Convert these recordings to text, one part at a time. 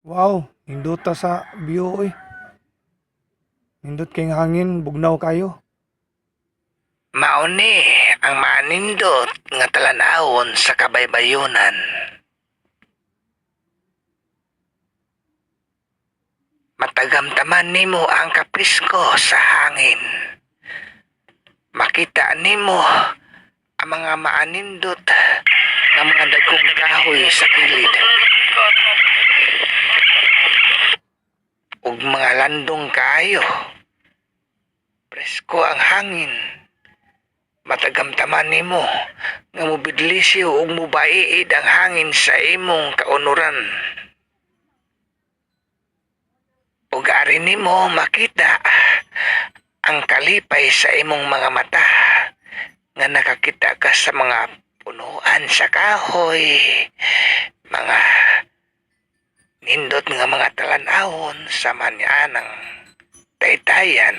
Wow, nindot ta sa view oy. Nindot kay hangin, bugnaw kayo. Mauni ang manindot nga talanawon sa kabaybayonan. Matagamtaman nimo ang kaprisko sa hangin. Makita nimo ang mga maanindot nga mga dagkong kahoy sa kilid ug mga landong kayo. Presko ang hangin. Matagamtaman nimo nga mobidlisyo ug mubaiid ang hangin sa imong kaunuran. Ug ari nimo makita ang kalipay sa imong mga mata nga nakakita ka sa mga punuan sa kahoy, mga nindot nga mga talanawon sa manyanang taytayan.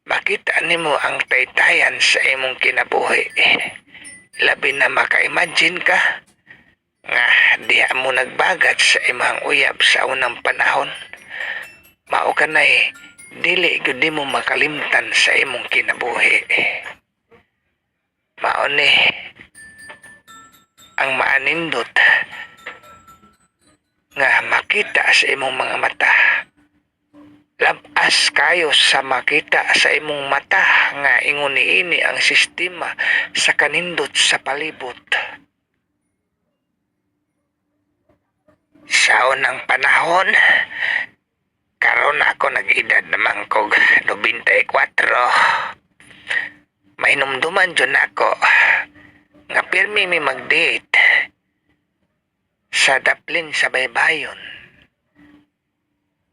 Makita nimo ang taytayan sa imong kinabuhi. Labi na maka-imagine ka nga diha mo nagbagat sa imong uyab sa unang panahon. Mao kanay dili gyud nimo makalimtan sa imong kinabuhi. Mao ni ang maanindot nga makita sa imong mga mata. Labas kayo sa makita sa imong mata nga ingon niini ang sistema sa kanindot sa palibot. Sa unang panahon, karon ako nag-edad naman kog 94. Mainumduman dyan ako nga pirmi mi mag-date sa daplin sa baybayon.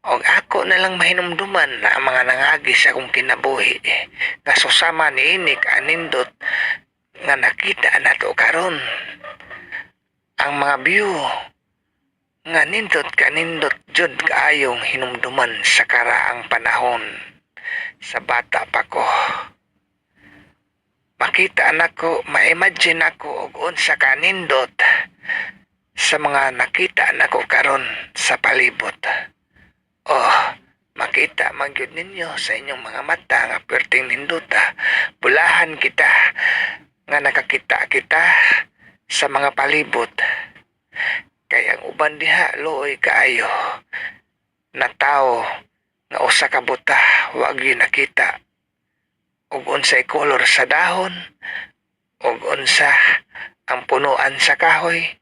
Og ako na lang mahinumduman na ang mga nangagi sa akong kinabuhi nga susama niini kanindot nga nakita nato karon. Ang mga view nga nindot kanindot jud kaayong hinumduman sa karaang panahon sa bata pa ko. Makita nako, ma-imagine ako og unsa kanindot sa mga nakita nako karon sa palibot. Oh, makita man gyud ninyo sa inyong mga mata nga perting ninduta. Bulahan kita nga nakakita kita sa mga palibot. Kaya ang uban diha looy kaayo na tao nga usa ka buta wa gyud nakita ug unsay kolor sa dahon ug unsa ang punuan sa kahoy.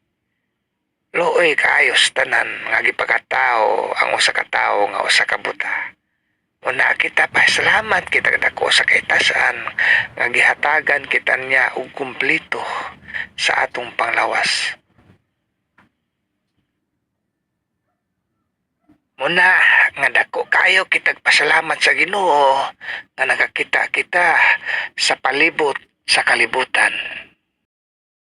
Looy kaayos tanan nga gipakatao ang usa ka tawo nga usa ka buta. Una kita pa salamat kita dako sa kaitasan nga gihatagan kita niya og kumpleto sa atong panglawas. Muna nga dako kayo kitag pasalamat sa Ginoo nga nakakita kita sa palibot sa kalibutan.